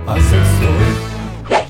à cette story.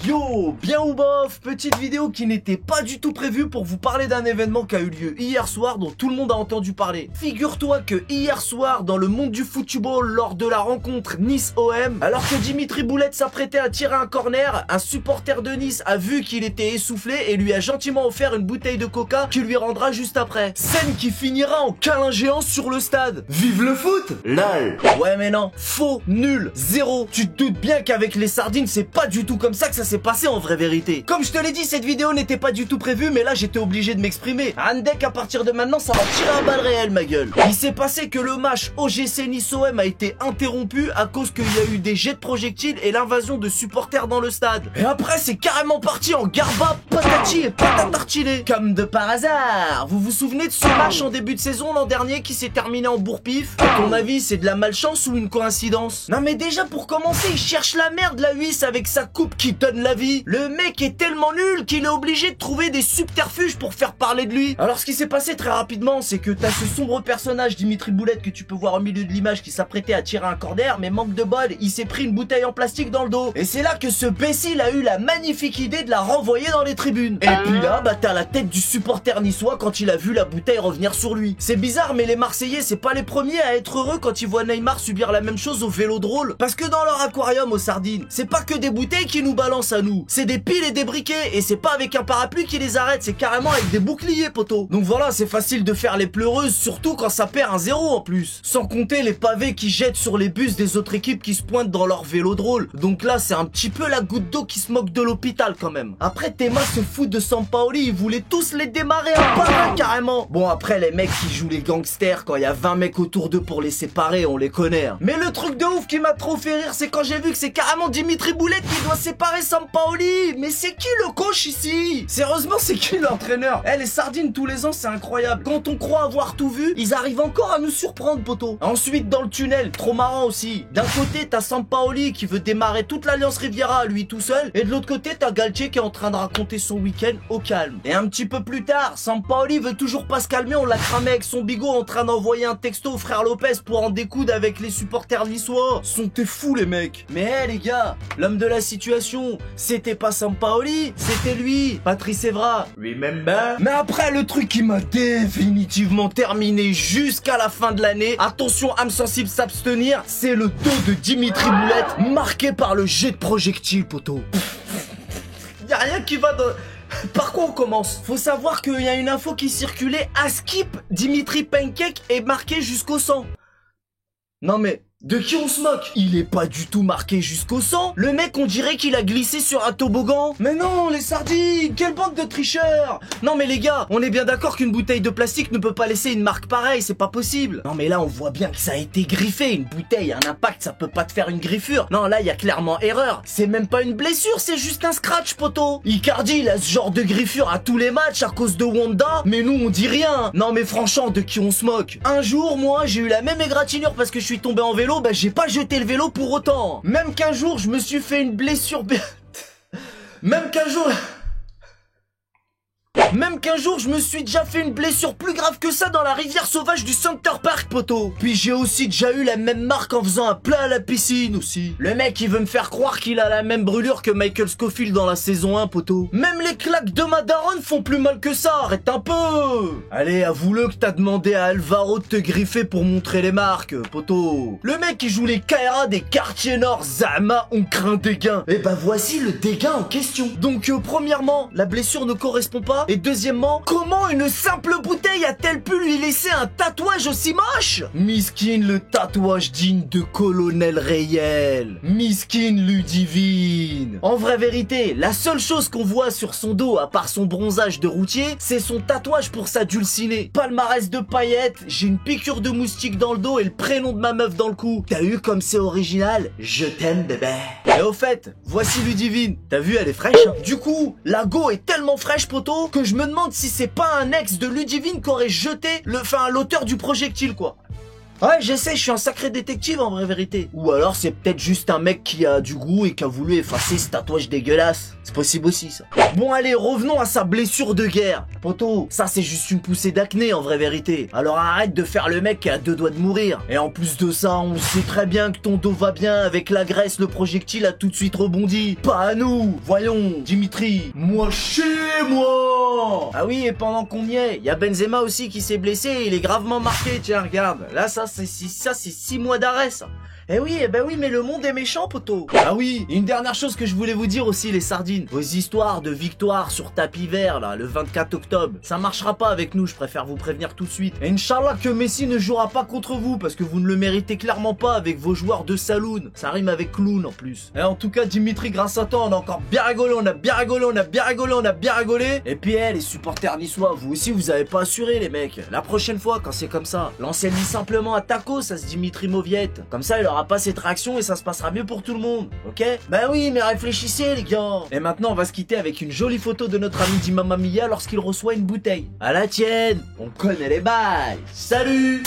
Yo, bien ou bof, petite vidéo qui n'était pas du tout prévue pour vous parler d'un événement qui a eu lieu hier soir dont tout le monde a entendu parler. Figure-toi que hier soir, dans le monde du football, lors de la rencontre Nice-OM, alors que Dimitri Boulette s'apprêtait à tirer un corner, un supporter de Nice a vu qu'il était essoufflé et lui a gentiment offert une bouteille de coca qu'il lui rendra juste après. Scène qui finira en câlin géant sur le stade. Vive le foot! LOL. Ouais mais non, faux, nul, zéro. Tu te doutes bien qu'avec les sardines, c'est pas du tout comme ça que ça s'est passé en vraie vérité. Comme je te l'ai dit, cette vidéo n'était pas du tout prévue, mais là j'étais obligé de m'exprimer. Handek, à partir de maintenant, ça va tirer à balles réelles, ma gueule. Il s'est passé que le match OGC Nice-OM a été interrompu à cause qu'il y a eu des jets de projectiles et l'invasion de supporters dans le stade. Et après, c'est carrément parti en garba, patati et patatartiné. Comme de par hasard. Vous vous souvenez de ce match en début de saison l'an dernier qui s'est terminé en bourre-pif? À ton avis, c'est de la malchance ou une coïncidence? Non mais déjà, pour commencer, il cherche la merde, la Huisse, avec sa coupe qui donne la vie. Le mec est tellement nul qu'il est obligé de trouver des subterfuges pour faire parler de lui. Alors ce qui s'est passé très rapidement, c'est que t'as ce sombre personnage Dimitri Boulette que tu peux voir au milieu de l'image qui s'apprêtait à tirer un corner, mais manque de bol, il s'est pris une bouteille en plastique dans le dos. Et c'est là que ce bécile a eu la magnifique idée de la renvoyer dans les tribunes. Et puis là, bah t'as la tête du supporter niçois quand il a vu la bouteille revenir sur lui. C'est bizarre, mais les Marseillais, c'est pas les premiers à être heureux quand ils voient Neymar subir la même chose au Vélodrome. Parce que dans leur aquarium aux sardines, c'est pas que des bouteilles qui nous balancent à nous, c'est des piles et des briquets, et c'est pas avec un parapluie qui les arrête, c'est carrément avec des boucliers, poteau. Donc voilà, c'est facile de faire les pleureuses, surtout quand ça perd un 0 en plus. Sans compter les pavés qui jettent sur les bus des autres équipes qui se pointent dans leur Vélodrome. Donc là, c'est un petit peu la goutte d'eau qui se moque de l'hôpital quand même. Après, Théma se fout de Sampaoli, ils voulaient tous les démarrer un par un carrément. Bon, après, les mecs qui jouent les gangsters, quand il y a 20 mecs autour d'eux pour les séparer, on les connaît. Hein. Mais le truc de ouf qui m'a trop fait rire, c'est quand j'ai vu que c'est carrément Dimitri Boulette qui doit séparer Sampaoli. Mais c'est qui le coach ici? Sérieusement, c'est qui l'entraîneur? Les sardines tous les ans, c'est incroyable. Quand on croit avoir tout vu, ils arrivent encore à nous surprendre, poteau. Ensuite, dans le tunnel, trop marrant aussi. D'un côté, t'as Sampaoli qui veut démarrer toute l'Alliance Riviera lui tout seul. Et de l'autre côté, t'as Galtier qui est en train de raconter son week-end au calme. Et un petit peu plus tard, Sampaoli veut toujours pas se calmer. On l'a cramé avec son bigot en train d'envoyer un texto au frère Lopez pour en découdre avec les supporters niçois. Sont-ils fous, les mecs? Mais les gars, l'homme de la situation, c'était pas Sampaoli, c'était lui, Patrice Evra. Remember? Mais après, le truc qui m'a définitivement terminé jusqu'à la fin de l'année, attention, âme sensible s'abstenir, c'est le dos de Dimitri Boulette marqué par le jet de projectile, poteau. Y'a rien qui va dans... Par quoi on commence? Faut savoir qu'il y a une info qui circulait à Skip, Dimitri Pancake est marqué jusqu'au sang. Non mais... de qui on se moque? Il est pas du tout marqué jusqu'au sang. Le mec, on dirait qu'il a glissé sur un toboggan. Mais non, les sardines, quelle bande de tricheurs. Non mais les gars, on est bien d'accord qu'une bouteille de plastique ne peut pas laisser une marque pareille, c'est pas possible. Non mais là, on voit bien que ça a été griffé. Une bouteille, un impact, ça peut pas te faire une griffure. Non, là, il y a clairement erreur. C'est même pas une blessure, c'est juste un scratch, poteau. Icardi, il a ce genre de griffure à tous les matchs à cause de Wanda. Mais nous, on dit rien. Non mais franchement, de qui on se moque? Un jour, moi, j'ai eu la même égratignure parce que je suis tombé en vélo. Bah j'ai pas jeté le vélo pour autant. Même qu'un jour je me suis fait une blessure Même qu'un jour je me suis déjà fait une blessure plus grave que ça dans la rivière sauvage du Center Park, poteau. Puis j'ai aussi déjà eu la même marque en faisant un plat à la piscine aussi. Le mec il veut me faire croire qu'il a la même brûlure que Michael Scofield dans la saison 1, poteau. Même les claques de ma daronne font plus mal que ça, arrête un peu. Allez, avoue-le que t'as demandé à Alvaro de te griffer pour montrer les marques, poteau. Le mec qui joue les KRA des quartiers nord, Zama, on craint des gains. Et bah voici le dégât en question. Donc premièrement, la blessure ne correspond pas. Et deuxièmement, comment une simple bouteille a-t-elle pu lui laisser un tatouage aussi moche? Miskin, le tatouage digne de colonel réel. Miskin Ludivine. En vraie vérité, la seule chose qu'on voit sur son dos, à part son bronzage de routier, c'est son tatouage pour sa dulcinée. Palmarès de paillettes, j'ai une piqûre de moustique dans le dos et le prénom de ma meuf dans le cou. T'as eu comme c'est original? Je t'aime, bébé. Et au fait, voici Ludivine. T'as vu, elle est fraîche, hein? Du coup, la go est tellement fraîche, poteau, que je me demande si c'est pas un ex de Ludivine qu'aurait jeté l'auteur du projectile, quoi. Ouais, j'essaie, je suis un sacré détective en vraie vérité. Ou alors c'est peut-être juste un mec qui a du goût et qui a voulu effacer ce tatouage dégueulasse. C'est possible aussi ça. Bon allez, revenons à sa blessure de guerre. Poto, ça c'est juste une poussée d'acné en vraie vérité. Alors arrête de faire le mec qui a 2 doigts de mourir. Et en plus de ça, on sait très bien que ton dos va bien. Avec la graisse, le projectile a tout de suite rebondi. Pas à nous. Voyons, Dimitri. Moi chez moi. Ah oui, et pendant qu'on y est, il y a Benzema aussi qui s'est blessé et il est gravement marqué. Tiens, regarde. Là, ça c'est 6 mois d'arrêt ça. Eh oui, eh ben oui, mais le monde est méchant, poteau. Ah oui, une dernière chose que je voulais vous dire aussi, les sardines. Vos histoires de victoire sur tapis vert, là, le 24 octobre, ça marchera pas avec nous, je préfère vous prévenir tout de suite. Et Inch'Allah que Messi ne jouera pas contre vous, parce que vous ne le méritez clairement pas avec vos joueurs de saloon. Ça rime avec clown, en plus. Et en tout cas, Dimitri, grâce à toi, on a encore bien rigolé, on a bien rigolé, on a bien rigolé, on a bien rigolé. Et puis, les supporters niçois, vous aussi, vous avez pas assuré, les mecs. La prochaine fois, quand c'est comme ça, lancez-lui simplement un taco, ça se Dimitri Mauviette. Comme ça, il aura pas cette réaction et ça se passera mieux pour tout le monde, ok? Bah oui, mais réfléchissez les gars. Et maintenant on va se quitter avec une jolie photo de notre ami Dimama Mia lorsqu'il reçoit une bouteille. À la tienne, on connaît les bails. Salut!